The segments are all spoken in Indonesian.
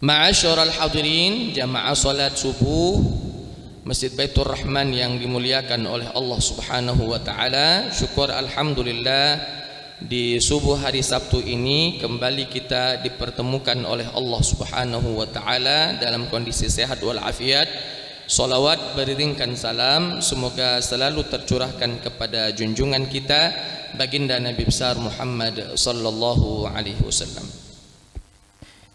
Ma'asyiral hadirin, jamaah salat subuh Masjid Baitur Rahman yang dimuliakan oleh Allah Subhanahu wa taala. Syukur alhamdulillah di subuh hari Sabtu ini kembali kita dipertemukan oleh Allah Subhanahu wa taala dalam kondisi sehat wal afiat. Salawat beriringkan salam semoga selalu tercurahkan kepada junjungan kita baginda Nabi besar Muhammad sallallahu alaihi wasallam.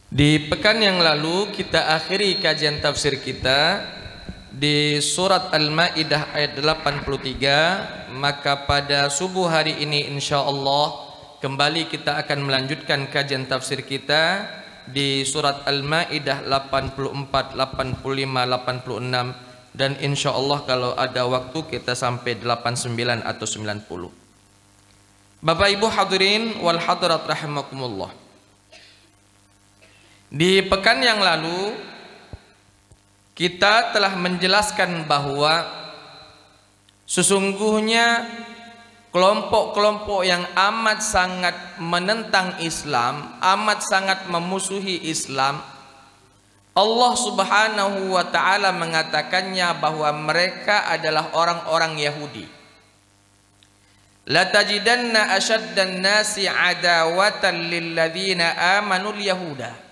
Di pekan yang lalu kita akhiri kajian tafsir kita di surat Al-Maidah ayat 83. Maka pada subuh hari ini insyaallah kembali kita akan melanjutkan kajian tafsir kita di surat Al-Maidah 84, 85, 86 dan insyaallah kalau ada waktu kita sampai 89 atau 90. Bapak Ibu hadirin wal hadirat rahimakumullah. Di pekan yang lalu kita telah menjelaskan bahwa sesungguhnya kelompok-kelompok yang amat sangat menentang Islam, amat sangat memusuhi Islam, Allah Subhanahu wa taala mengatakannya bahwa mereka adalah orang-orang Yahudi. La tajidanna ashaddan nasi adawatan lil ladzina amanul yahuda.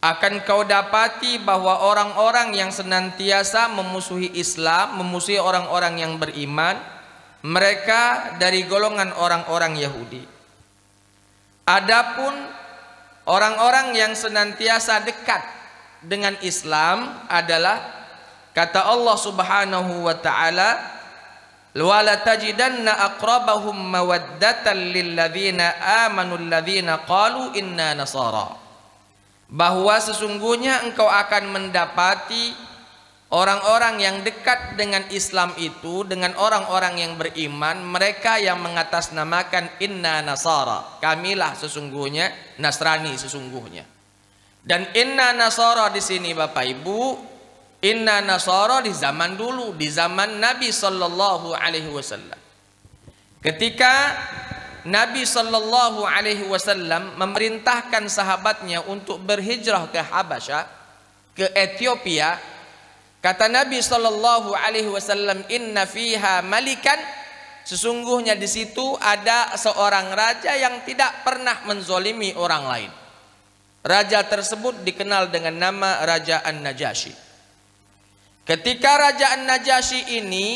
Akan kau dapati bahwa orang-orang yang senantiasa memusuhi Islam, memusuhi orang-orang yang beriman, mereka dari golongan orang-orang Yahudi. Adapun orang-orang yang senantiasa dekat dengan Islam adalah kata Allah Subhanahu wa taala, "Wa la tajidanna aqrabahum mawaddatan lil ladzina amanu alladzina qalu inna nasara." Bahwa sesungguhnya engkau akan mendapati orang-orang yang dekat dengan Islam itu, dengan orang-orang yang beriman, mereka yang mengatasnamakan inna nasara, kamilah sesungguhnya Nasrani sesungguhnya. Dan inna nasara di sini Bapak Ibu, inna nasara di zaman dulu, di zaman Nabi sallallahu alaihi wasallam. Ketika Nabi sallallahu alaihi wasallam memerintahkan sahabatnya untuk berhijrah ke Habasyah, ke Ethiopia, kata Nabi sallallahu alaihi wasallam, inna fiha malikan, sesungguhnya di situ ada seorang raja yang tidak pernah menzolimi orang lain. Raja tersebut dikenal dengan nama Raja An-Najasyi. Ketika Raja An-Najasyi ini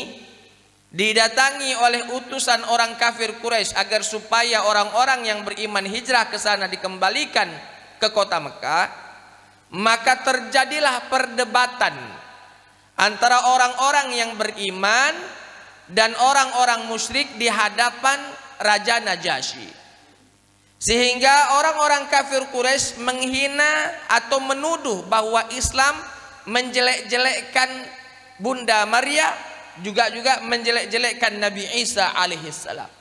didatangi oleh utusan orang kafir Quraisy agar supaya orang-orang yang beriman hijrah ke sana dikembalikan ke kota Mekah, maka terjadilah perdebatan antara orang-orang yang beriman dan orang-orang musyrik di hadapan Raja Najasyi. Sehingga orang-orang kafir Quraisy menghina atau menuduh bahwa Islam menjelek-jelekkan Bunda Maria, juga menjelek-jelekkan Nabi Isa alaihissalam.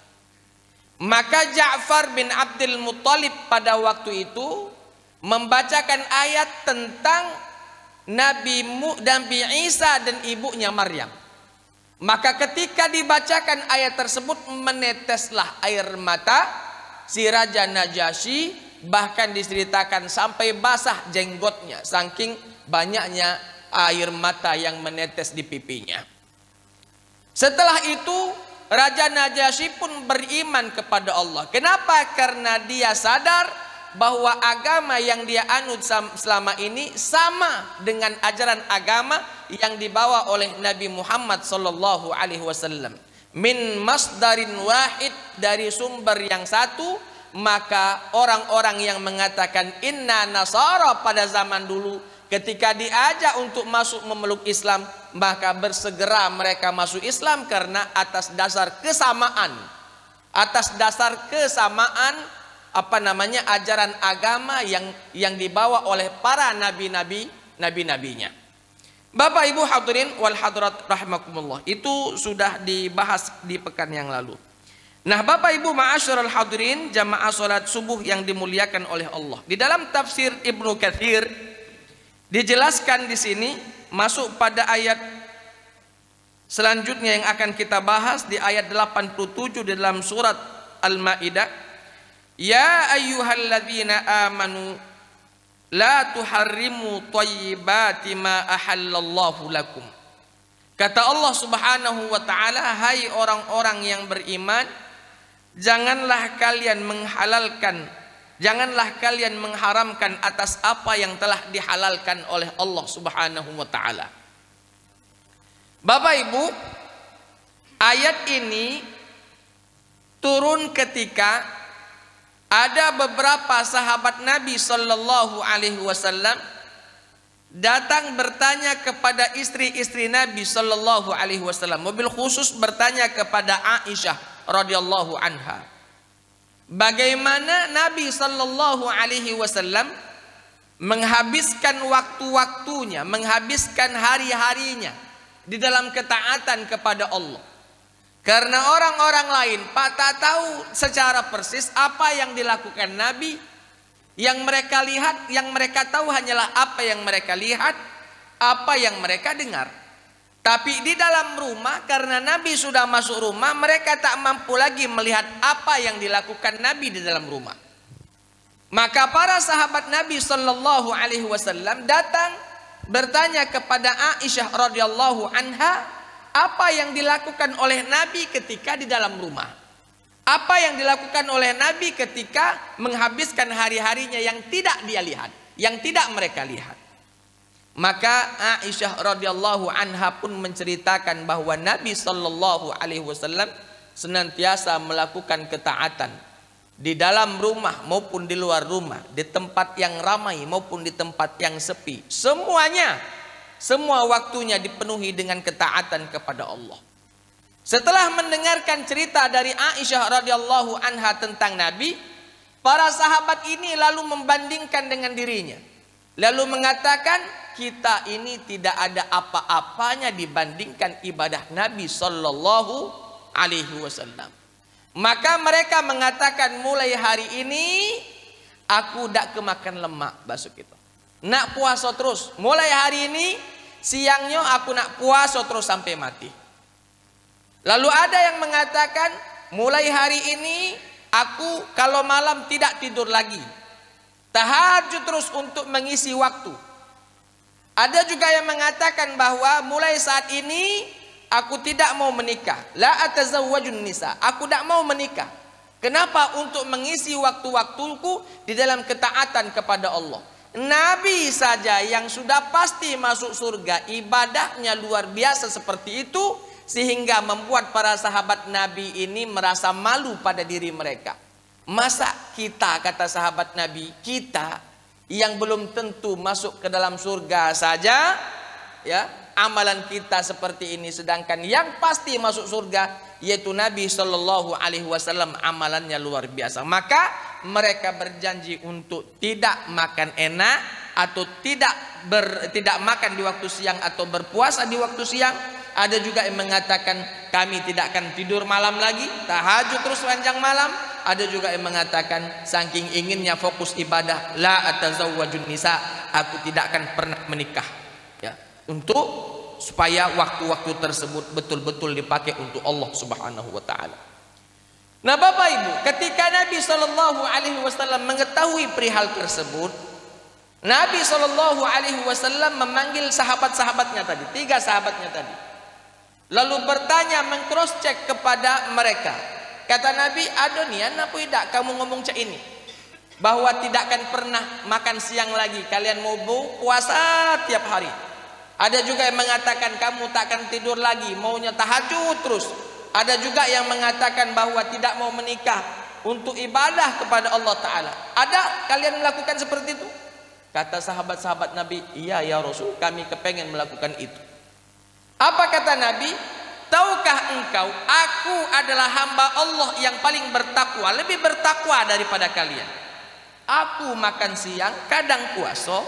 Maka Ja'far bin Abdul Muttalib pada waktu itu membacakan ayat tentang Nabi Isa dan ibunya Maryam. Maka ketika dibacakan ayat tersebut, meneteslah air mata si Raja Najasyi, bahkan diceritakan sampai basah jenggotnya saking banyaknya air mata yang menetes di pipinya. Setelah itu Raja Najasyi pun beriman kepada Allah. Kenapa? Karena dia sadar bahwa agama yang dia anut selama ini sama dengan ajaran agama yang dibawa oleh Nabi Muhammad sallallahu alaihi wasallam. Min masdarin wahid, dari sumber yang satu. Maka orang-orang yang mengatakan inna nasara pada zaman dulu, ketika diajak untuk masuk memeluk Islam, maka bersegera mereka masuk Islam karena atas dasar kesamaan, ajaran agama yang dibawa oleh para nabinya. Bapak Ibu hadirin wal hadirat rahimakumullah, itu sudah dibahas di pekan yang lalu. Nah, Bapak Ibu ma'asyiral hadirin, jamaah salat subuh yang dimuliakan oleh Allah, di dalam tafsir Ibnu Katsir dijelaskan di sini, masuk pada ayat selanjutnya yang akan kita bahas di ayat 87 di dalam surat Al-Maidah. Ya ayyuhalladzina amanu la tuharrimu thayyibati ma ahallallahu lakum. Kata Allah Subhanahu wa taala, hai orang-orang yang beriman, janganlah kalian mengharamkan atas apa yang telah dihalalkan oleh Allah Subhanahu wa taala. Bapak Ibu, ayat ini turun ketika ada beberapa sahabat Nabi sallallahu alaihi wasallam datang bertanya kepada istri-istri Nabi sallallahu alaihi wasallam, mobil khusus bertanya kepada Aisyah radhiyallahu anha, bagaimana Nabi sallallahu alaihi wasallam menghabiskan waktu-waktunya, menghabiskan hari-harinya di dalam ketaatan kepada Allah. Karena orang-orang lain tak tahu secara persis apa yang dilakukan Nabi. Yang mereka lihat, yang mereka tahu hanyalah apa yang mereka lihat, apa yang mereka dengar. Tapi di dalam rumah, karena Nabi sudah masuk rumah, mereka tak mampu lagi melihat apa yang dilakukan Nabi di dalam rumah. Maka para sahabat Nabi sallallahu alaihi wasallam datang bertanya kepada Aisyah radhiyallahu anha, apa yang dilakukan oleh Nabi ketika di dalam rumah. Apa yang dilakukan oleh Nabi ketika menghabiskan hari-harinya yang tidak dia lihat, yang tidak mereka lihat. Maka Aisyah radhiyallahu anha pun menceritakan bahwa Nabi sallallahu alaihi wasallam senantiasa melakukan ketaatan di dalam rumah maupun di luar rumah, di tempat yang ramai maupun di tempat yang sepi. Semuanya, semua waktunya dipenuhi dengan ketaatan kepada Allah. Setelah mendengarkan cerita dari Aisyah radhiyallahu anha tentang Nabi, para sahabat ini lalu membandingkan dengan dirinya. Lalu mengatakan, kita ini tidak ada apa-apanya dibandingkan ibadah Nabi sallallahu alaihi wasallam. Maka mereka mengatakan, mulai hari ini aku tak kemakan lemak, basuk itu. Nak puasa terus. Mulai hari ini siangnya aku nak puasa terus sampai mati. Lalu ada yang mengatakan, mulai hari ini aku kalau malam tidak tidur lagi, tahajud terus untuk mengisi waktu. Ada juga yang mengatakan bahwa mulai saat ini aku tidak mau menikah, la atazawwajun nisa, aku tidak mau menikah. Kenapa? Untuk mengisi waktu-waktuku di dalam ketaatan kepada Allah. Nabi saja yang sudah pasti masuk surga, ibadahnya luar biasa seperti itu, sehingga membuat para sahabat Nabi ini merasa malu pada diri mereka. Masa kita, kata sahabat Nabi, kita yang belum tentu masuk ke dalam surga saja, ya, amalan kita seperti ini, sedangkan yang pasti masuk surga yaitu Nabi sallallahu alaihi wasallam amalannya luar biasa. Maka mereka berjanji untuk tidak makan enak atau tidak makan di waktu siang atau berpuasa di waktu siang. Ada juga yang mengatakan kami tidak akan tidur malam lagi, tahajud terus sepanjang malam. Ada juga yang mengatakan saking inginnya fokus ibadah, la atazawwajun nisa, aku tidak akan pernah menikah, ya, untuk supaya waktu-waktu tersebut betul-betul dipakai untuk Allah Subhanahu wa taala. Nah, Bapak Ibu, ketika Nabi sallallahu alaihi wasallam mengetahui perihal tersebut, Nabi sallallahu alaihi wasallam memanggil sahabat-sahabatnya tadi, 3 sahabatnya tadi. Lalu bertanya, meng-cross check kepada mereka. Kata Nabi, adonian apa tidak kamu ngomong cak ini, bahwa tidak akan pernah makan siang lagi, kalian mau puasa tiap hari. Ada juga yang mengatakan kamu tak akan tidur lagi, maunya tahajud terus. Ada juga yang mengatakan bahwa tidak mau menikah untuk ibadah kepada Allah Ta'ala. Ada kalian melakukan seperti itu? Kata sahabat-sahabat Nabi, iya ya Rasul, kami kepengen melakukan itu. Apa kata Nabi? Tahukah engkau, aku adalah hamba Allah yang paling bertakwa, lebih bertakwa daripada kalian. Aku makan siang, kadang puasa.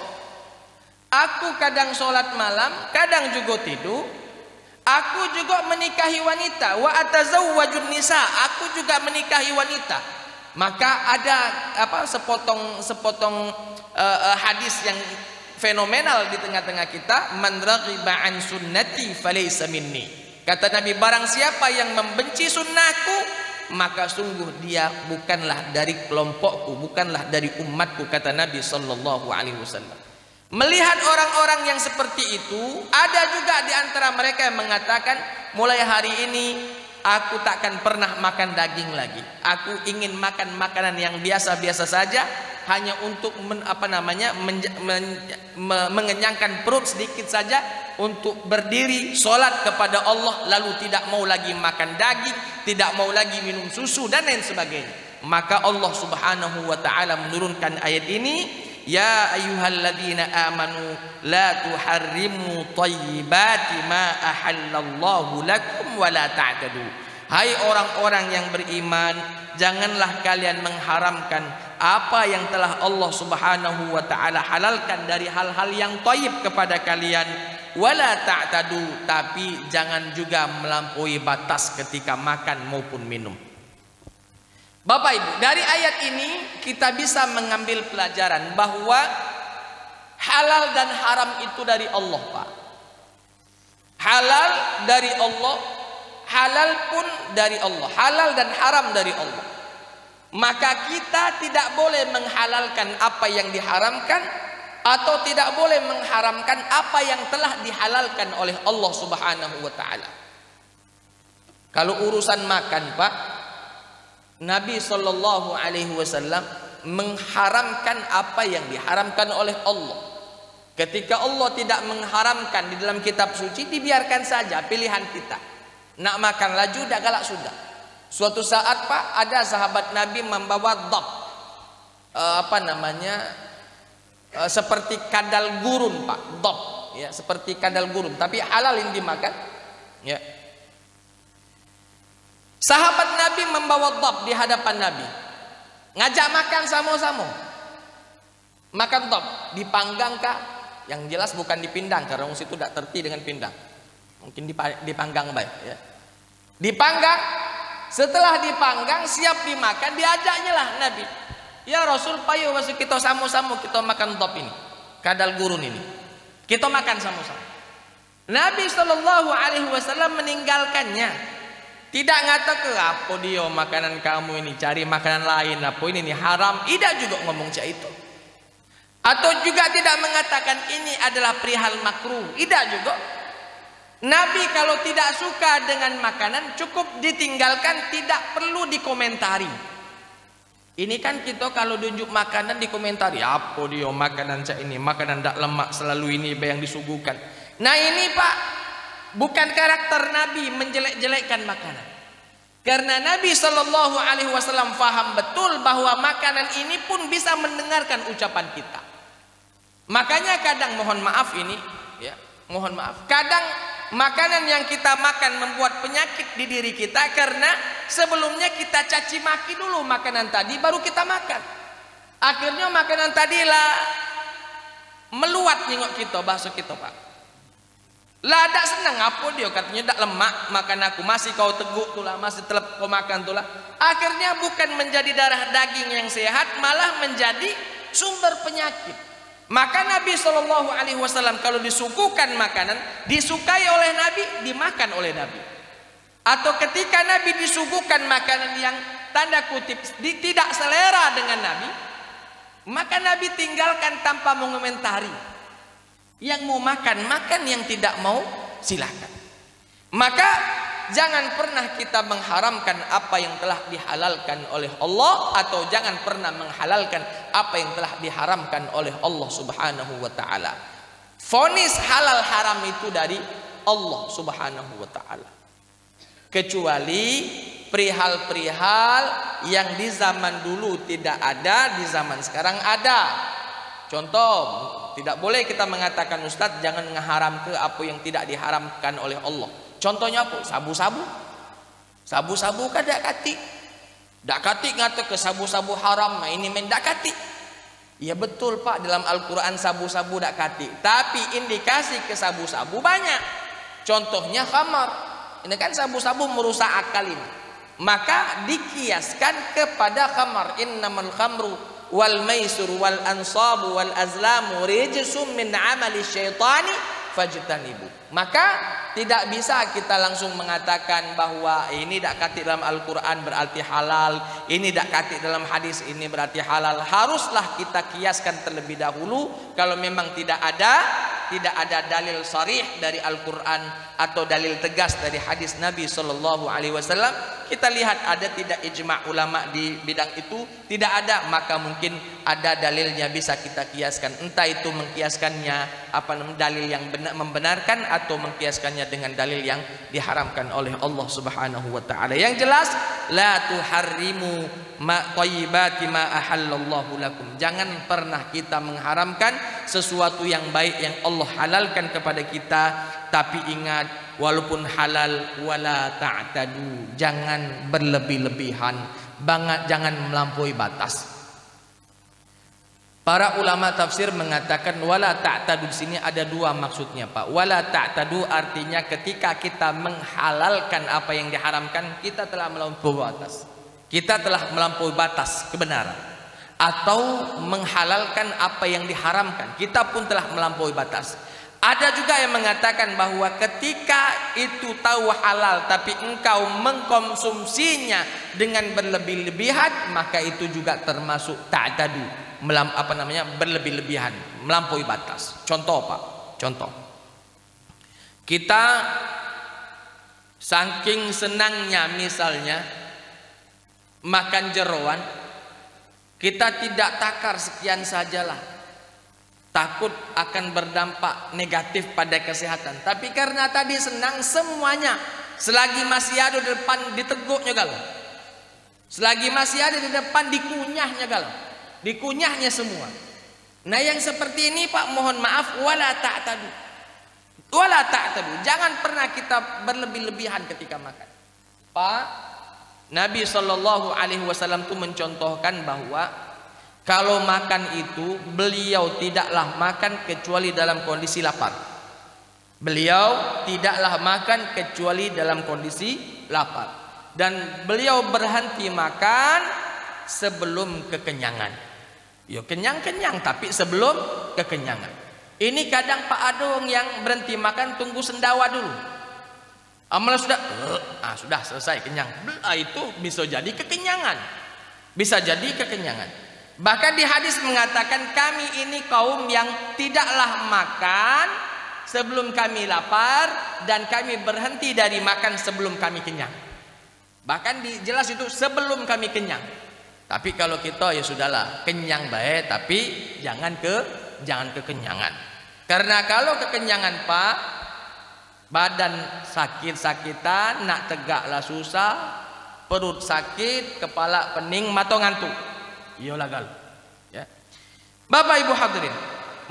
Aku kadang sholat malam, kadang juga tidur. Aku juga menikahi wanita. Wa atazawwajun nisa, aku juga menikahi wanita. Maka ada sepotong hadis yang fenomenal di tengah-tengah kita, man raghiba an sunnati falaysa minni. Kata Nabi, barang siapa yang membenci sunnahku, maka sungguh dia bukanlah dari kelompokku, bukanlah dari umatku, kata Nabi sallallahu alaihi wasallam. Melihat orang-orang yang seperti itu, ada juga di antara mereka yang mengatakan, mulai hari ini aku takkan pernah makan daging lagi. Aku ingin makan makanan yang biasa-biasa saja, hanya untuk mengenyangkan perut sedikit saja, untuk berdiri sholat kepada Allah, lalu tidak mau lagi makan daging, tidak mau lagi minum susu dan lain sebagainya. Maka Allah Subhanahu wa taala menurunkan ayat ini, ya ayyuhalladzina amanu la tuharrimu thayyibati ma ahallallahu lakum wa la ta'tadu. Hai orang-orang yang beriman, janganlah kalian mengharamkan apa yang telah Allah Subhanahu wa taala halalkan dari hal-hal yang thayyib kepada kalian, wala ta'tadu, tapi jangan juga melampaui batas ketika makan maupun minum. Bapak Ibu, dari ayat ini kita bisa mengambil pelajaran bahwa halal dan haram itu dari Allah, Pak. Halal dari Allah, halal pun dari Allah, halal dan haram dari Allah. Maka kita tidak boleh menghalalkan apa yang diharamkan, atau tidak boleh mengharamkan apa yang telah dihalalkan oleh Allah Subhanahu wa taala. Kalau urusan makan, Pak, Nabi sallallahu alaihi wasallam mengharamkan apa yang diharamkan oleh Allah. Ketika Allah tidak mengharamkan di dalam kitab suci, dibiarkan saja, pilihan kita. Nak makan laju, dah galak sudah. Suatu saat, Pak, ada sahabat Nabi membawa dhab, seperti kadal gurun, Pak, dhab, ya, seperti kadal gurun, tapi halal yang dimakan, ya. Sahabat Nabi membawa dhab di hadapan Nabi, ngajak makan sama-sama. Makan dhab, dipanggang kah? Yang jelas bukan dipindang, karena orang situ tidak terti dengan pindang. Mungkin dipanggang baik, ya. Dipanggang, setelah dipanggang siap dimakan, diajaknya lah Nabi. Ya Rasul, payo masuk kita sama-sama kita makan dhab ini, kadal gurun ini. Kita makan sama-sama. Nabi sallallahu alaihi wasallam meninggalkannya. Tidak ngata ke apa dia makanan kamu ini, cari makanan lain, apa ini haram. Tidak juga ngomong cak itu. Atau juga tidak mengatakan ini adalah perihal makruh. Tidak juga. Nabi kalau tidak suka dengan makanan cukup ditinggalkan, tidak perlu dikomentari. Ini kan kita kalau tunjuk makanan dikomentari, apa dia makanan cak ini, makanan tak lemak selalu ini yang disuguhkan. Nah ini, Pak, bukan karakter Nabi menjelek-jelekkan makanan. Karena Nabi sallallahu alaihi wasallam faham betul bahwa makanan ini pun bisa mendengarkan ucapan kita. Makanya kadang mohon maaf ini, ya, mohon maaf. Kadang makanan yang kita makan membuat penyakit di diri kita karena sebelumnya kita caci maki dulu makanan tadi baru kita makan. Akhirnya makanan tadilah meluat nyengok kita, bahasa kita, Pak. Lah tak senang apa dia katanya tak lemak makan aku, masih kau teguk tulah, masih telep kau makan tulah. Akhirnya bukan menjadi darah daging yang sehat, malah menjadi sumber penyakit. Maka Nabi sallallahu alaihi wasallam kalau disuguhkan makanan disukai oleh Nabi, dimakan oleh Nabi. Atau ketika Nabi disuguhkan makanan yang tanda kutip tidak selera dengan Nabi, maka Nabi tinggalkan tanpa mengomentari. Yang mau makan, makan, yang tidak mau silakan. Maka jangan pernah kita mengharamkan apa yang telah dihalalkan oleh Allah, atau jangan pernah menghalalkan apa yang telah diharamkan oleh Allah Subhanahu wa taala. Vonis halal haram itu dari Allah Subhanahu wa taala. Kecuali perihal-perihal yang di zaman dulu tidak ada, di zaman sekarang ada. Contoh, tidak boleh kita mengatakan Ustadz jangan mengharam ke apa yang tidak diharamkan oleh Allah. Contohnya apa? Sabu-sabu. Sabu-sabu kan dak kati. Dak kati ngata ke sabu-sabu haram, ini men dak kati. Ya betul, Pak, dalam Al-Qur'an sabu-sabu dak kati. Tapi indikasi ke sabu-sabu banyak. Contohnya khamar. Ini kan sabu-sabu merusak akal ini. Maka dikiaskan kepada khamar. Innamal khamru wal maisur wal ansabu wal azlamu rijsum min amali syaitani fajtanibu. Maka tidak bisa kita langsung mengatakan bahwa ini dak kati dalam Al-Quran berarti halal, ini dak kati dalam hadis ini berarti halal. Haruslah kita kiaskan terlebih dahulu. Kalau memang tidak ada dalil sharih dari Al-Quran atau dalil tegas dari hadis Nabi Sallallahu Alaihi Wasallam, kita lihat ada tidak ijma' ulama di bidang itu. Tidak ada, maka mungkin ada dalilnya bisa kita kiaskan. Entah itu mengkiaskannya dalil yang membenarkan atau mengkiaskannya dengan dalil yang diharamkan oleh Allah Subhanahu wa taala. Yang jelas, la tuharrimu ma thayyibati ma ahallallahu lakum. Jangan pernah kita mengharamkan sesuatu yang baik yang Allah halalkan kepada kita, tapi ingat, walaupun halal, wala ta'tadu, jangan berlebih-lebihan, jangan melampaui batas. Para ulama tafsir mengatakan wala ta'tadu di sini ada dua maksudnya, Pak. Wala ta'tadu artinya ketika kita menghalalkan apa yang diharamkan, kita telah melampaui batas. Kita telah melampaui batas kebenaran. Atau menghalalkan apa yang diharamkan, kita pun telah melampaui batas. Ada juga yang mengatakan bahwa ketika itu tahu halal tapi engkau mengkonsumsinya dengan berlebih-lebihan, maka itu juga termasuk ta'tadu, berlebih-lebihan, melampaui batas. Contoh, Pak, contoh. Kita saking senangnya misalnya makan jeroan, kita tidak takar sekian sajalah, takut akan berdampak negatif pada kesehatan. Tapi karena tadi senang semuanya, selagi masih ada di depan diteguknya galau, selagi masih ada di depan dikunyahnya galau, dikunyahnya semua. Nah yang seperti ini, Pak, mohon maaf, wala ta'tadu, wala ta'tadu, jangan pernah kita berlebih-lebihan ketika makan. Pak, Nabi Shallallahu Alaihi Wasallam itu mencontohkan bahwa kalau makan itu beliau tidaklah makan kecuali dalam kondisi lapar. Beliau tidaklah makan kecuali dalam kondisi lapar. Dan beliau berhenti makan sebelum kekenyangan. Yo kenyang-kenyang tapi sebelum kekenyangan. Ini kadang Pak Adong yang berhenti makan tunggu sendawa dulu. Amal sudah sudah selesai kenyang. Itu bisa jadi kekenyangan. Bisa jadi kekenyangan. Bahkan di hadis mengatakan kami ini kaum yang tidaklah makan sebelum kami lapar dan kami berhenti dari makan sebelum kami kenyang. Bahkan jelas itu sebelum kami kenyang. Tapi kalau kita ya sudahlah, kenyang baik tapi jangan kekenyangan. Karena kalau kekenyangan, Pak, badan sakit-sakitan, nak tegaklah susah, perut sakit, kepala pening, mata ngantuk. Iyalah gal. Ya. Bapak Ibu hadirin,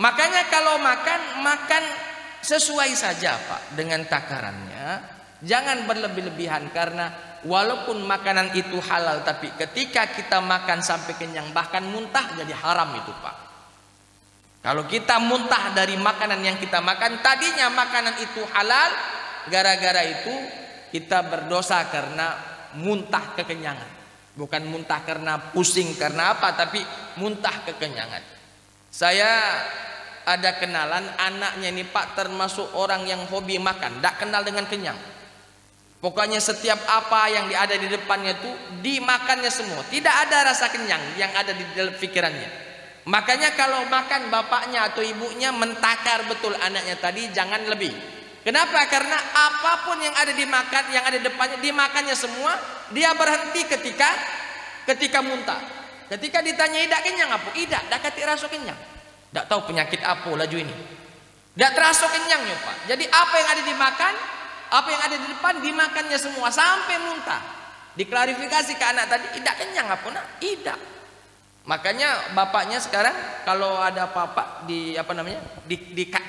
makanya kalau makan sesuai saja, Pak, dengan takarannya. Jangan berlebih-lebihan, karena walaupun makanan itu halal, tapi ketika kita makan sampai kenyang bahkan muntah, jadi haram itu, Pak. Kalau kita muntah dari makanan yang kita makan, tadinya makanan itu halal, gara-gara itu kita berdosa karena muntah kekenyangan. Bukan muntah karena pusing karena apa, tapi muntah kekenyangan. Saya ada kenalan, anaknya ini, Pak, termasuk orang yang hobi makan, tidak kenal dengan kenyang. Pokoknya setiap apa yang ada di depannya itu dimakannya semua, tidak ada rasa kenyang yang ada di dalam pikirannya. Makanya kalau makan, bapaknya atau ibunya mentakar betul anaknya tadi, jangan lebih. Kenapa? Karena apapun yang ada dimakan, yang ada di depannya, dimakannya semua. Dia berhenti ketika muntah. Ketika ditanya idak kenyang apa? Idak, dak kati rasa kenyang. Dak tahu penyakit apa laju ini. Dak terasa kenyangnya, Pak. Jadi apa yang ada dimakan, apa yang ada di depan dimakannya semua sampai muntah. Diklarifikasi ke anak tadi, idak kenyang apa nak? Idak. Makanya bapaknya sekarang kalau ada apa-apa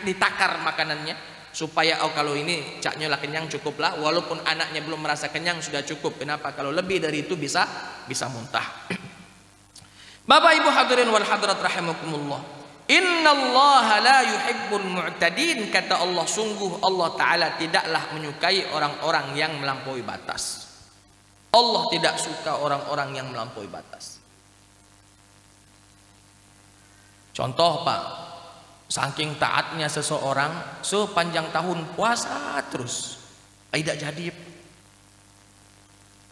ditakar makanannya. Supaya kalau ini caknya lah kenyang, cukuplah, walaupun anaknya belum merasa kenyang sudah cukup. Kenapa? Kalau lebih dari itu bisa muntah. Bapak Ibu hadirin wal hadirat rahimakumullah, innallaha la yuhibbul mu'tadin. Kata Allah, sungguh Allah Ta'ala tidaklah menyukai orang-orang yang melampaui batas. Allah tidak suka orang-orang yang melampaui batas. Contoh, Pak, Saking taatnya seseorang sepanjang tahun puasa terus. Tidak jadi.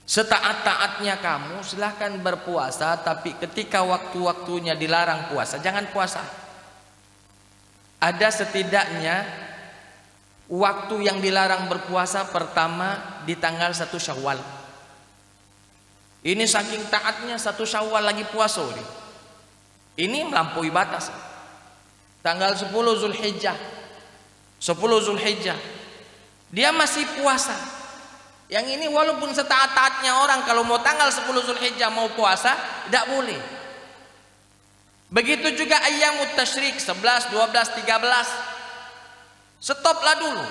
Setaat-taatnya kamu silahkan berpuasa, tapi ketika waktu-waktunya dilarang puasa, jangan puasa. Ada setidaknya waktu yang dilarang berpuasa pertama di tanggal 1 Syawal. Ini saking taatnya 1 Syawal lagi puasa nih. Ini melampaui batas. Tanggal 10 Zulhijjah. 10 Zulhijjah. Dia masih puasa. Yang ini walaupun setaat-taatnya orang kalau mau tanggal 10 Zulhijjah mau puasa, tidak boleh. Begitu juga ayyamut tasyrik 11, 12, 13. Stoplah dulu.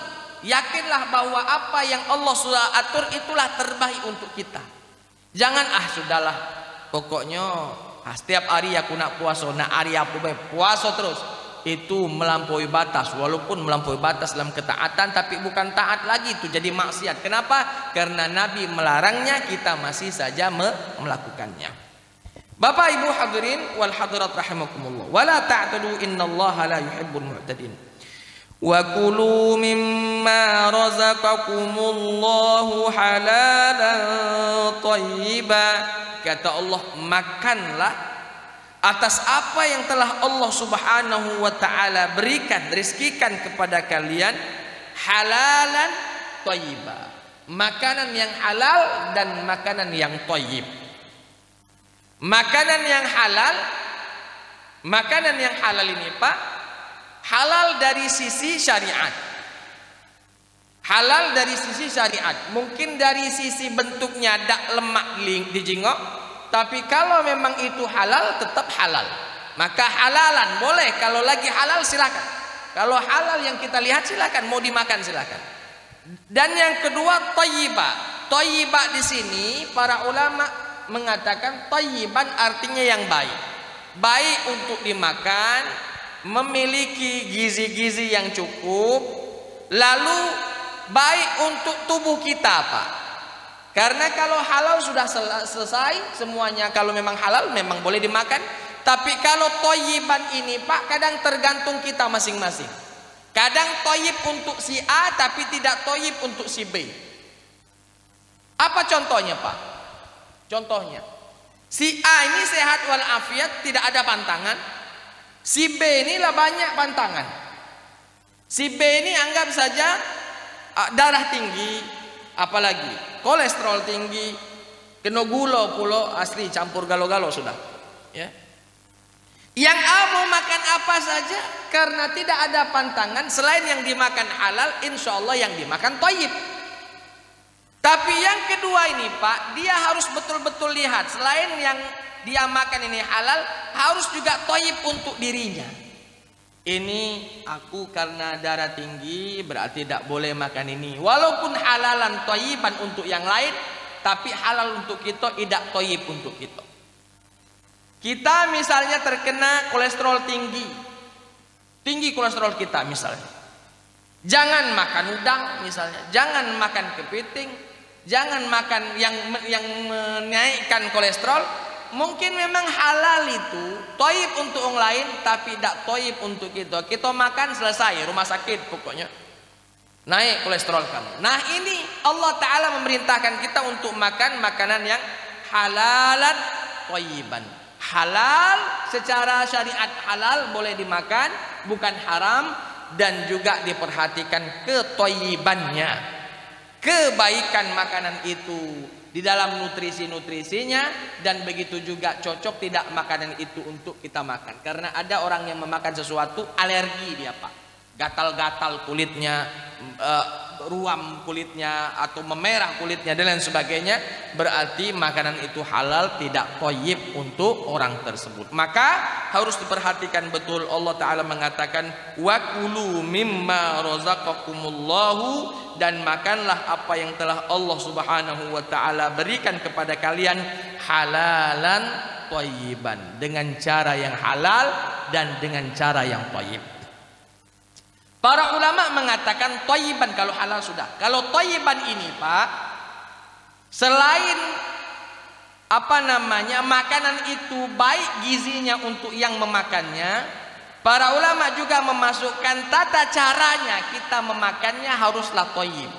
Yakinlah bahwa apa yang Allah sudah atur itulah terbaik untuk kita. Jangan sudahlah. Pokoknya setiap hari aku nak puasa, nak hari apa baik puasa terus. Itu melampaui batas, walaupun melampaui batas dalam ketaatan, tapi bukan taat lagi, itu jadi maksiat. Kenapa? Karena Nabi melarangnya, kita masih saja melakukannya. Bapak Ibu hadirin wal hadirat rahimakumullah, wala ta'tadu innallaha la yuhibbul mu'tadin. Wa kulu mimma razaqakumullahu halalan thayyiba. Kata Allah, makanlah atas apa yang telah Allah Subhanahu wa ta'ala berikan, rizkikan kepada kalian, halalan thayyiba, makanan yang halal dan makanan yang thayyib. Makanan yang halal ini Pak, halal dari sisi syariat. Halal dari sisi syariat. Mungkin dari sisi bentuknya dak lemak dijingok, tapi kalau memang itu halal tetap halal. Maka halalan boleh, kalau lagi halal silakan. Kalau halal yang kita lihat silakan, mau dimakan silakan. Dan yang kedua thayyiba. Thayyiba di sini para ulama mengatakan thayyiban artinya yang baik. Baik untuk dimakan, memiliki gizi-gizi yang cukup, lalu baik untuk tubuh kita Pak. Karena kalau halal sudah selesai semuanya, kalau memang halal memang boleh dimakan. Tapi kalau thayyiban ini Pak, kadang tergantung kita masing-masing. Kadang thayyib untuk si A tapi tidak thayyib untuk si B. Apa contohnya Pak? Contohnya, si A ini sehat walafiat, tidak ada pantangan. Si B inilah banyak pantangan. Si B ini anggap saja darah tinggi, apalagi kolesterol tinggi, kena gula pula, asli campur galo-galo sudah. Ya. Yang A mau makan apa saja karena tidak ada pantangan selain yang dimakan halal, insya Allah yang dimakan thayyib. Tapi yang kedua ini Pak, dia harus betul-betul lihat selain yang dia makan ini halal, harus juga thayyib untuk dirinya. Ini aku karena darah tinggi berarti tidak boleh makan ini. Walaupun halalan thayyiban untuk yang lain, tapi halal untuk kita, tidak thayyib untuk kita. Kita misalnya terkena kolesterol tinggi. Tinggi kolesterol kita misalnya. Jangan makan udang misalnya, jangan makan kepiting, jangan makan yang menaikkan kolesterol. Mungkin memang halal itu thayyib untuk orang lain, tapi tidak thayyib untuk kita. Kita makan selesai, rumah sakit pokoknya, naik kolesterol kamu. Nah ini Allah Ta'ala memerintahkan kita untuk makan makanan yang halalan thayyiban. Halal secara syariat, halal boleh dimakan, bukan haram. Dan juga diperhatikan kethayyibannya, kebaikan makanan itu di dalam nutrisi-nutrisinya, dan begitu juga cocok tidak makanan itu untuk kita makan. Karena ada orang yang memakan sesuatu alergi dia Pak, gatal-gatal kulitnya, ruam kulitnya atau memerah kulitnya dan lain sebagainya, berarti makanan itu halal, tidak thayyib untuk orang tersebut. Maka harus diperhatikan betul. Allah Ta'ala mengatakan wa kulu mimma razaqakumullahu, dan makanlah apa yang telah Allah Subhanahu wa Ta'ala berikan kepada kalian, halalan thayyiban, dengan cara yang halal dan dengan cara yang thayyib. Para ulama mengatakan thayyiban kalau halal sudah. Kalau thayyiban ini Pak, selain makanan itu baik gizinya untuk yang memakannya, Para ulama juga memasukkan tata caranya kita memakannya haruslah thayyib.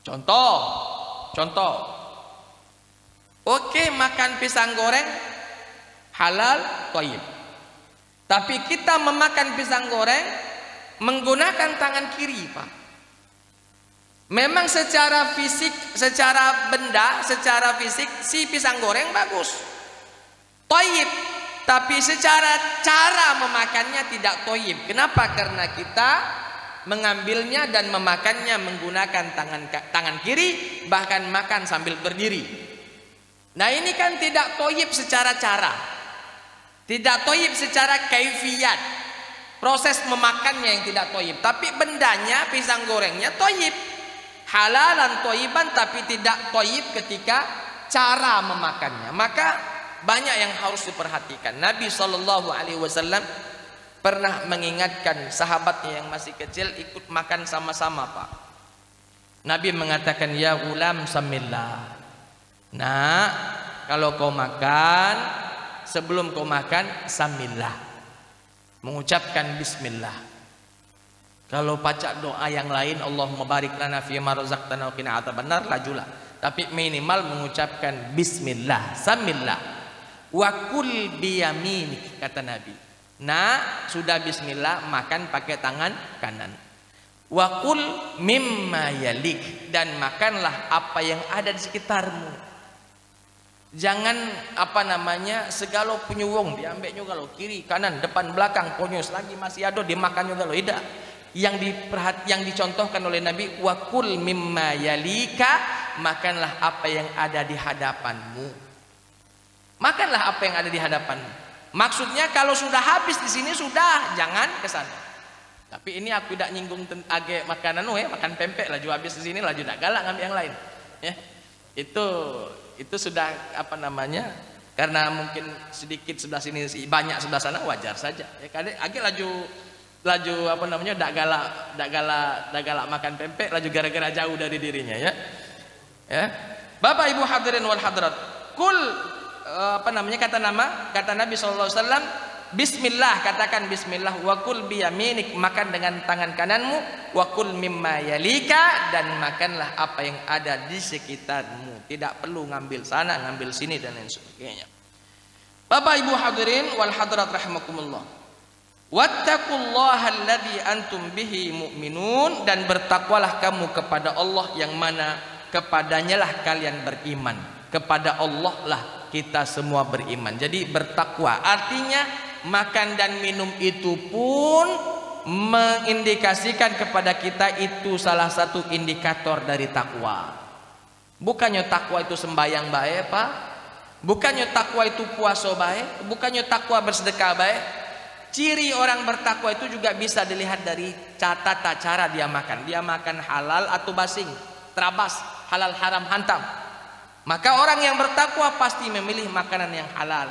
Contoh. Oke, makan pisang goreng halal thayyib. Tapi kita memakan pisang goreng menggunakan tangan kiri, Pak. Memang secara fisik, secara benda, secara fisik si pisang goreng bagus, thayyib. Tapi secara cara memakannya tidak thayyib. Kenapa? Karena kita mengambilnya dan memakannya menggunakan tangan kiri, bahkan makan sambil berdiri. Nah, ini kan tidak thayyib secara cara, tidak thayyib secara kaifiyat, proses memakannya yang tidak thayyib. Tapi bendanya, pisang gorengnya thayyib, halalan thayyiban, tapi tidak thayyib ketika cara memakannya. Maka banyak yang harus diperhatikan. Nabi SAW pernah mengingatkan sahabatnya yang masih kecil ikut makan sama-sama, Pak. Nabi mengatakan, ya ulam samillah. Nah, kalau kau makan, sebelum kau makan samillah, mengucapkan bismillah. Kalau baca doa yang lain, Allahumma barik lana fima razaqtana wa qina adzabannar, lajulah. Tapi minimal mengucapkan bismillah, samillah. Wa kul biyaminik, kata Nabi. Nah, sudah bismillah, makan pakai tangan kanan. Wa kul mimma yalik, dan makanlah apa yang ada di sekitarmu. Jangan segala punya wong diambil juga lo, kiri kanan depan belakang, ponyos lagi masih ada dimakan juga lo. Tidak. Yang dicontohkan oleh Nabi, wa kul mimma yalika, makanlah apa yang ada di hadapanmu. Makanlah apa yang ada di hadapanmu. Maksudnya kalau sudah habis di sini sudah, jangan ke sana. Tapi ini aku tidak nyinggung age makanan makan pempek laju habis di sini laju tak galak ngambil yang lain. Ya. Itu sudah karena mungkin sedikit sebelah sini banyak sebelah sana, wajar saja. Ya kadang age laju dak galak makan pempek laju gara-gara jauh dari dirinya, ya. Ya. Bapak Ibu hadirin wal hadirat, kata Nabi SAW, bismillah, katakan bismillah, wa kul biyaminik, makan dengan tangan kananmu, wa kul mimma yalika, dan makanlah apa yang ada di sekitarmu. Tidak perlu ngambil sana, ngambil sini dan lain sebagainya. Bapak Ibu hadirin wal hadirat rahimakumullah. Wattaqullaha alladzi antum bihi mu'minun, dan bertakwalah kamu kepada Allah yang mana kepadanya lah kalian beriman. Kepada Allah lah kita semua beriman. Jadi bertakwa artinya makan dan minum itu pun mengindikasikan kepada kita itu salah satu indikator dari takwa. Bukannya takwa itu sembahyang baik, Pak. Bukannya takwa itu puasa baik. Bukannya takwa bersedekah baik. Ciri orang bertakwa itu juga bisa dilihat dari tata cara dia makan. Dia makan halal atau basing, terabas, halal haram hantam. Maka orang yang bertakwa pasti memilih makanan yang halal.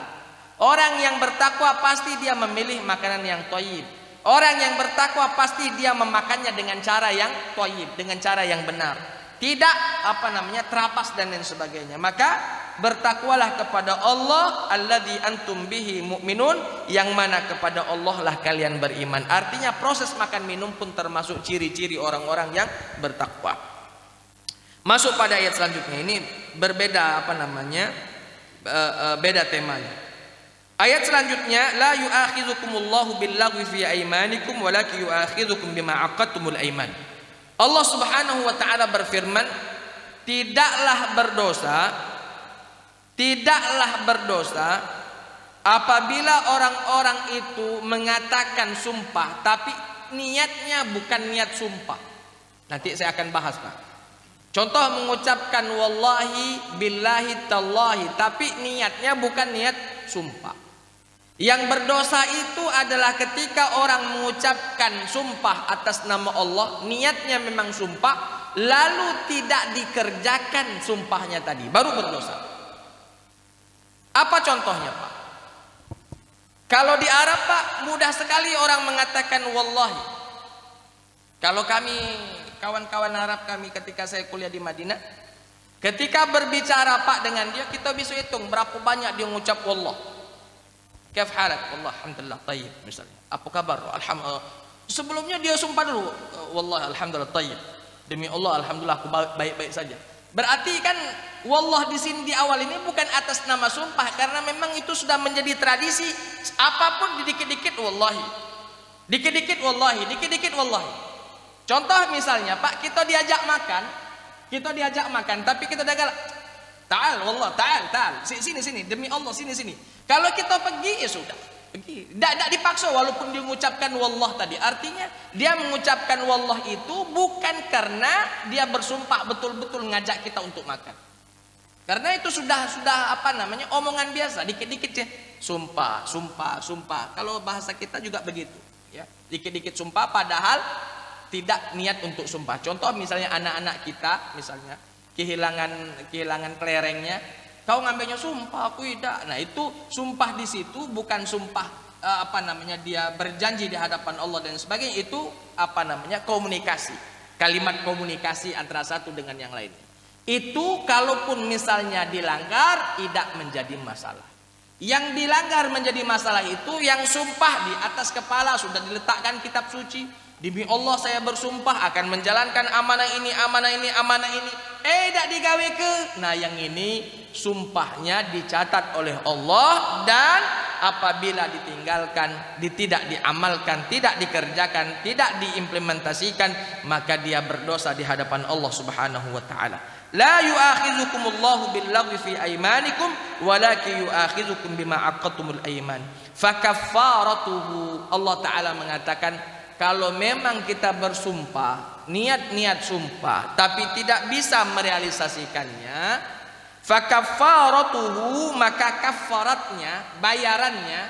Orang yang bertakwa pasti dia memilih makanan yang thayyib. Orang yang bertakwa pasti dia memakannya dengan cara yang thayyib, dengan cara yang benar. Tidak terapas dan lain sebagainya. Maka bertakwalah kepada Allah alladzi antum bihi mu'minun, yang mana kepada Allah lah kalian beriman. Artinya proses makan minum pun termasuk ciri-ciri orang-orang yang bertakwa. Masuk pada ayat selanjutnya, ini berbeda beda temanya. Ayat selanjutnya, la yu'akhidzukumullahu billaghwi fi aymanikum walakin yu'akhidzukum bima 'aqadtumul ayman. Allah Subhanahu wa taala berfirman, tidaklah berdosa apabila orang-orang itu mengatakan sumpah tapi niatnya bukan niat sumpah. Nanti saya akan bahas, Pak. Contoh mengucapkan wallahi billahi tallahi tapi niatnya bukan niat sumpah. Yang berdosa itu adalah ketika orang mengucapkan sumpah atas nama Allah, niatnya memang sumpah, lalu tidak dikerjakan sumpahnya tadi, baru berdosa. Apa contohnya, Pak? Kalau di Arab, Pak, mudah sekali orang mengatakan wallahi. Kalau kami, kawan-kawan Arab kami ketika saya kuliah di Madinah, ketika berbicara, Pak, dengan dia, kita bisa hitung berapa banyak dia mengucap wallah. Kaif halak? Wallah alhamdulillah tayyib misalnya. Apa kabar? Alhamdulillah. Sebelumnya dia sumpah dulu, wallah alhamdulillah tayyib. Demi Allah alhamdulillah aku baik-baik saja. Berarti kan wallah di sini di awal ini bukan atas nama sumpah, karena memang itu sudah menjadi tradisi. Apapun dikit-dikit wallahi. Dikit-dikit wallahi, dikit-dikit wallahi. Contoh misalnya, Pak, kita diajak makan, tapi kita dagal. Ta'al wallah, ta'al. Sini, demi Allah sini. Kalau kita pergi ya sudah. Pergi. Tidak dipaksa walaupun dia mengucapkan wallah tadi. Artinya dia mengucapkan wallah itu bukan karena dia bersumpah betul-betul ngajak kita untuk makan. Karena itu sudah apa namanya, omongan biasa, dikit-dikit ya. Sumpah. Kalau bahasa kita juga begitu, ya. Dikit-dikit sumpah padahal tidak niat untuk sumpah. Contoh misalnya anak-anak kita misalnya kehilangan kelerengnya, kau ngambilnya sumpah aku tidak. Nah itu sumpah di situ bukan sumpah apa namanya dia berjanji di hadapan Allah dan sebagainya. Itu apa namanya komunikasi, kalimat komunikasi antara satu dengan yang lain. Itu kalaupun misalnya dilanggar tidak menjadi masalah. Yang dilanggar menjadi masalah itu yang sumpah di atas kepala sudah diletakkan kitab suci. Demi Allah saya bersumpah akan menjalankan amanah ini. Tidak digawe ke. Nah yang ini sumpahnya dicatat oleh Allah, dan apabila ditinggalkan, tidak diamalkan, tidak dikerjakan, tidak diimplementasikan, maka dia berdosa di hadapan Allah Subhanahu wa taala. La yu'akhizukumullahu billaghwi fi aymanikum walakin yu'akhizukum bima aqadtumul ayman. Fakaffaratuhu, Allah taala mengatakan kalau memang kita bersumpah, niat sumpah tapi tidak bisa merealisasikannya, fakaffaratuhu, maka kafaratnya, bayarannya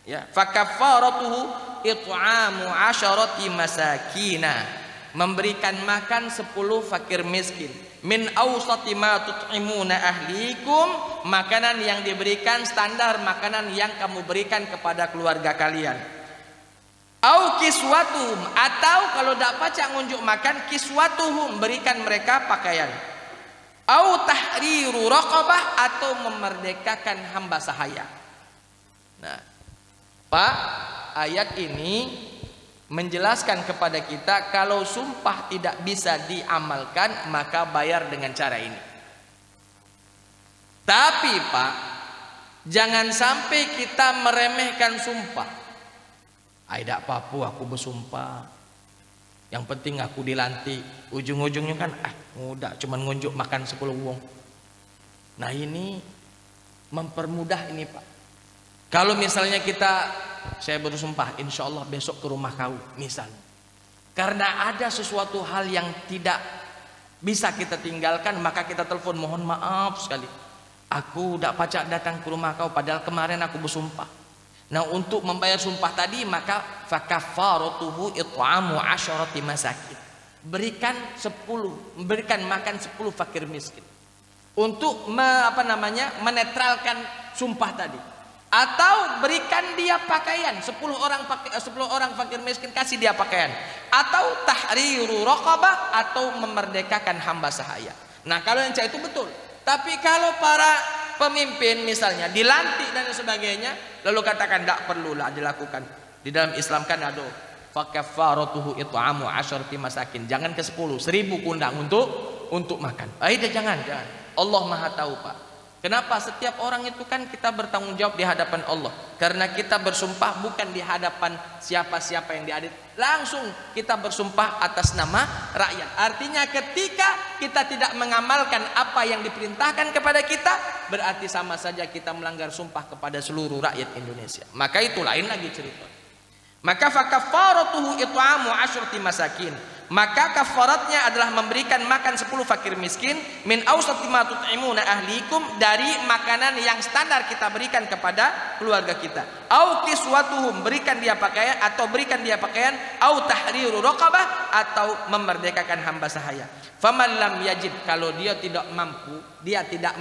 ya, fakaffaratuhu it'amu 'asharati masakina, memberikan makan 10 fakir miskin. Min awsati ma tut'imuna ahlikum, makanan yang diberikan standar makanan yang kamu berikan kepada keluarga kalian. Au kiswatuhum, atau kalau tidak pacak ngunjuk makan, kiswatuhum, berikan mereka pakaian. Au tahriru raqabah, atau memerdekakan hamba sahaya. Nah, Pak, ayat ini menjelaskan kepada kita kalau sumpah tidak bisa diamalkan maka bayar dengan cara ini. Tapi Pak, jangan sampai kita meremehkan sumpah. Tidak apa-apa aku bersumpah, yang penting aku dilantik. Ujung-ujungnya kan mudah, cuman ngunjuk makan 10 wong. Nah ini mempermudah ini Pak. Kalau misalnya saya bersumpah insya Allah besok ke rumah kau misalnya, karena ada sesuatu hal yang tidak bisa kita tinggalkan, maka kita telepon, mohon maaf sekali aku tidak pacak datang ke rumah kau padahal kemarin aku bersumpah. Nah untuk membayar sumpah tadi maka fakaffaratuhu it'amu 'asharati masakin, berikan makan 10 fakir miskin untuk menetralkan sumpah tadi. Atau berikan dia pakaian, 10 orang fakir miskin, kasih dia pakaian. Atau tahriru raqabah, atau memerdekakan hamba sahaya. Nah kalau yang itu betul. Tapi kalau para pemimpin misalnya dilantik dan sebagainya, lalu katakan tidak perlulah dilakukan. Di dalam Islam kan ada fakaffaratuhu it'amu 'asharati masakin. Jangan ke 10, 1000 kundang untuk makan. Jangan. Allah Maha tahu Pak. Kenapa? Setiap orang itu kan kita bertanggung jawab di hadapan Allah. Karena kita bersumpah bukan di hadapan siapa-siapa yang diadil. Langsung kita bersumpah atas nama rakyat. Artinya ketika kita tidak mengamalkan apa yang diperintahkan kepada kita, berarti sama saja kita melanggar sumpah kepada seluruh rakyat Indonesia. Maka itu lain lagi cerita. Maka fakaffaratuhu it'amu 'asharati masakin. Maka kafaratnya adalah memberikan makan 10 fakir miskin, min awsati ma tut'imuna ahlikum, dari makanan yang standar kita berikan kepada keluarga kita. Au kiswatuhum, berikan dia pakaian, au tahriru raqabah, atau memerdekakan hamba sahaya. Faman lam yajid, kalau dia tidak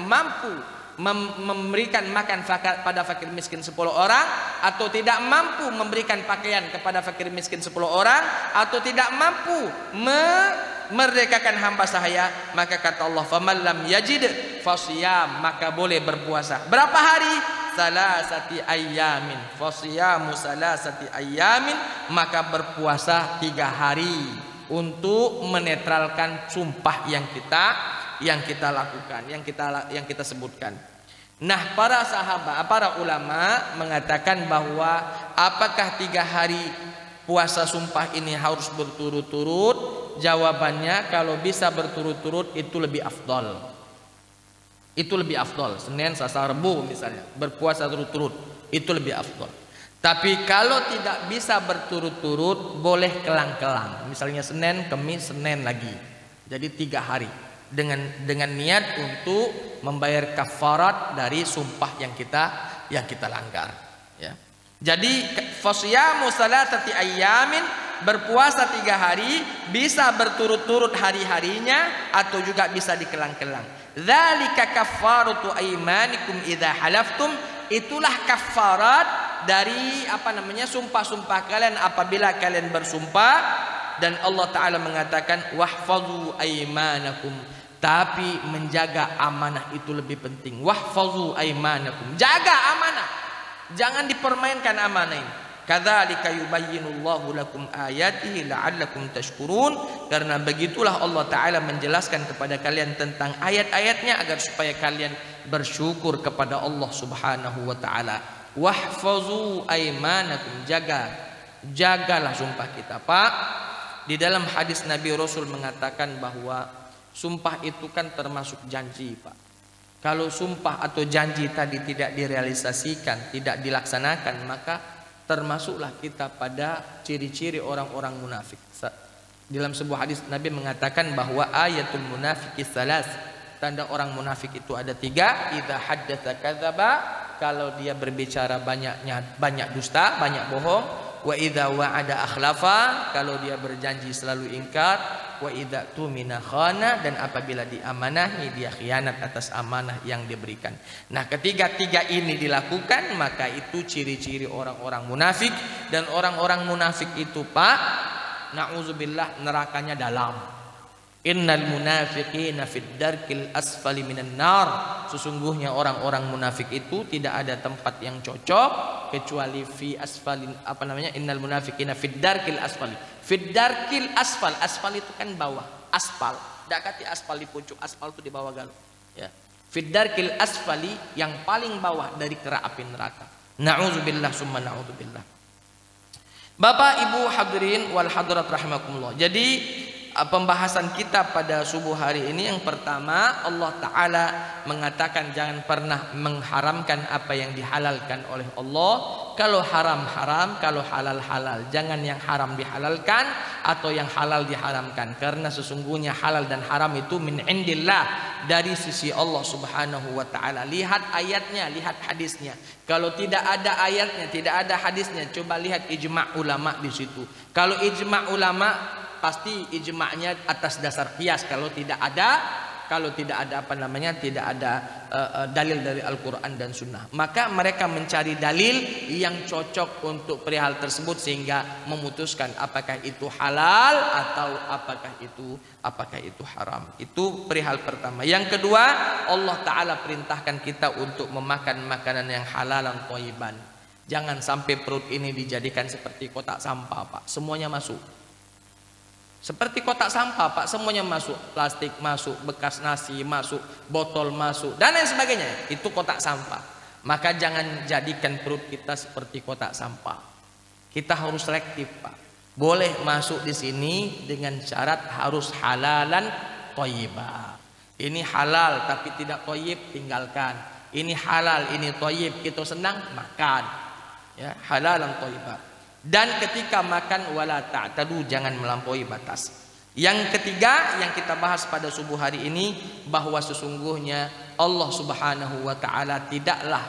mampu memberikan makan pada fakir miskin 10 orang, atau tidak mampu memberikan pakaian kepada fakir miskin 10 orang, atau tidak mampu memerdekakan hamba sahaya, maka kata Allah faman lam yajid fasiyam, maka boleh berpuasa. Berapa hari? salasati ayyamin. Fasiyamu salasati ayyamin, maka berpuasa 3 hari untuk menetralkan sumpah yang kita lakukan, yang kita sebutkan. Nah, para sahabat, para ulama mengatakan bahwa apakah 3 hari puasa sumpah ini harus berturut-turut? Jawabannya, kalau bisa berturut-turut itu lebih afdol. Itu lebih afdol. Senin, Selasa, Rabu misalnya berpuasa turut-turut, itu lebih afdol. Tapi kalau tidak bisa berturut-turut, boleh kelang-kelang. Misalnya Senin, Kamis, Senin lagi. Jadi 3 hari. Dengan niat untuk membayar kafarat dari sumpah yang kita langgar, ya. Jadi fasyamu salatati ayyamin, berpuasa 3 hari, bisa berturut-turut hari-harinya atau juga bisa dikelang-kelang. Dzalika kaffaratu aymanikum idza halaftum, itulah kafarat dari sumpah-sumpah kalian apabila kalian bersumpah. Dan Allah Ta'ala mengatakan wahfazu aymanakum, tapi menjaga amanah itu lebih penting. Wahfazu aymanakum, jaga amanah, jangan dipermainkan amanah ini. Kadzalika yubayyinullahu lakum ayatihi la'allakum tashkurun, karena begitulah Allah Ta'ala menjelaskan kepada kalian tentang ayat-ayatnya agar supaya kalian bersyukur kepada Allah Subhanahu wa Ta'ala. Wahfazu aymanakum, jagalah sumpah kita, Pak. Di dalam hadis Nabi Rasul mengatakan bahwa sumpah itu kan termasuk janji, Pak. Kalau sumpah atau janji tadi tidak direalisasikan, tidak dilaksanakan, maka termasuklah kita pada ciri-ciri orang-orang munafik. Dalam sebuah hadis Nabi mengatakan bahwa ayatul munafiqi salas, tanda orang munafik itu ada 3. Idza haddatsa kadzaba, kalau dia berbicara banyak dusta, banyak bohong. Wa idza wa'ada akhlafa, kalau dia berjanji selalu ingkar. Wa idza tumina khana, dan apabila diamanahi dia khianat atas amanah yang diberikan. Nah, ketiga-tiga ini dilakukan, maka itu ciri-ciri orang-orang munafik. Dan orang-orang munafik itu, Pak, na'udzubillah, nerakanya dalam. Innal munafiqina fid darkil asfali minan nar, sesungguhnya orang-orang munafik itu tidak ada tempat yang cocok kecuali fi asfalin, innal munafiqina fid darkil asfali. Fid darkil asfal, asfal itu kan bawah, aspal. Dak kati aspal di pucuk, aspal itu di bawah galuh, ya. Fid darkil asfali, yang paling bawah dari kerak api neraka. Na'udzubillah summa na'udzubillah. Bapak Ibu hadirin wal hadirat rahimakumullah. Jadi pembahasan kita pada subuh hari ini, yang pertama, Allah Ta'ala mengatakan jangan pernah mengharamkan apa yang dihalalkan oleh Allah. Kalau haram haram, kalau halal halal. Jangan yang haram dihalalkan atau yang halal diharamkan, karena sesungguhnya halal dan haram itu min indillah, dari sisi Allah Subhanahu wa Ta'ala. Lihat ayatnya, lihat hadisnya. Kalau tidak ada ayatnya, tidak ada hadisnya, coba lihat ijma' ulama di situ. Kalau ijma' ulama, pasti ijma'nya atas dasar qiyas. Kalau tidak ada tidak ada dalil dari Al-Quran dan Sunnah, maka mereka mencari dalil yang cocok untuk perihal tersebut sehingga memutuskan apakah itu halal atau apakah itu haram. Itu perihal pertama. Yang kedua, Allah Ta'ala perintahkan kita untuk memakan makanan yang halalan thayyiban. Jangan sampai perut ini dijadikan seperti kotak sampah, Pak. Semuanya masuk. Seperti kotak sampah, Pak, semuanya masuk. Plastik masuk, bekas nasi masuk, botol masuk, dan lain sebagainya. Itu kotak sampah. Maka jangan jadikan perut kita seperti kotak sampah. Kita harus selektif, Pak. Boleh masuk di sini dengan syarat harus halalan thayyibah. Ini halal tapi tidak thayyib, tinggalkan. Ini halal, ini thayyib, kita senang, makan. Ya, halalan thayyibah. Dan ketika makan wala ta'tadu, jangan melampaui batas. Yang ketiga yang kita bahas pada subuh hari ini, bahwa sesungguhnya Allah Subhanahu wa Ta'ala tidaklah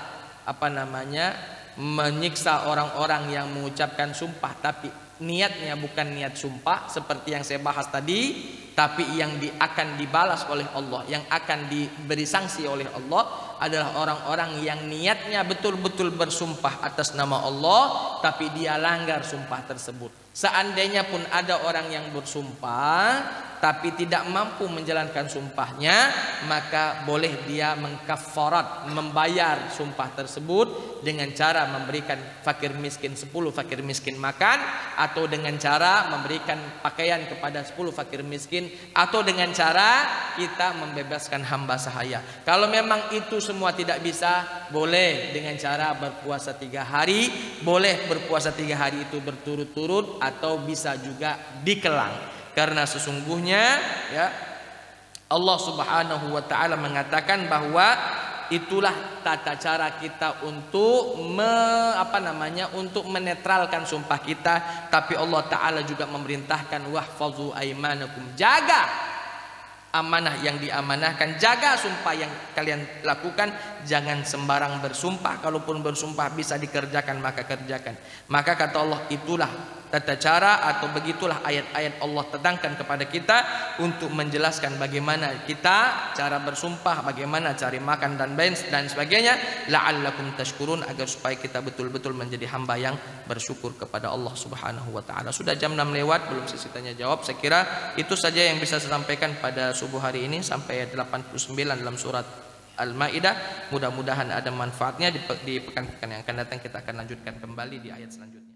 menyiksa orang-orang yang mengucapkan sumpah tapi niatnya bukan niat sumpah seperti yang saya bahas tadi, tapi yang akan dibalas oleh Allah, yang akan diberi sanksi oleh Allah adalah orang-orang yang niatnya betul-betul bersumpah atas nama Allah tapi dia langgar sumpah tersebut. Seandainya pun ada orang yang bersumpah tapi tidak mampu menjalankan sumpahnya, maka boleh dia mengkafarat, membayar sumpah tersebut dengan cara memberikan fakir miskin 10 fakir miskin makan, atau dengan cara memberikan pakaian kepada 10 fakir miskin, atau dengan cara kita membebaskan hamba sahaya. Kalau memang itu semua tidak bisa, boleh dengan cara berpuasa 3 hari. Boleh berpuasa 3 hari itu berturut-turut, atau bisa juga dikelang. Karena sesungguhnya ya Allah Subhanahu wa taala mengatakan bahwa itulah tata cara kita untuk untuk menetralkan sumpah kita. Tapi Allah taala juga memerintahkan wahfazu aimanakum, jaga amanah yang diamanahkan, jaga sumpah yang kalian lakukan, jangan sembarang bersumpah. Kalaupun bersumpah bisa dikerjakan, maka kerjakan. Maka kata Allah, itulah tata cara atau begitulah ayat-ayat Allah tetangkan kepada kita untuk menjelaskan bagaimana kita cara bersumpah, bagaimana cari makan dan sebagainya, la'allakum tashkurun, agar supaya kita betul-betul menjadi hamba yang bersyukur kepada Allah Subhanahu wa taala. Sudah jam 6 lewat, belum sesi tanya jawab. Saya kira itu saja yang bisa saya sampaikan pada subuh hari ini sampai ayat 89 dalam surat Al-Maidah. Mudah-mudahan ada manfaatnya. Di pekan-pekan yang akan datang kita akan lanjutkan kembali di ayat selanjutnya.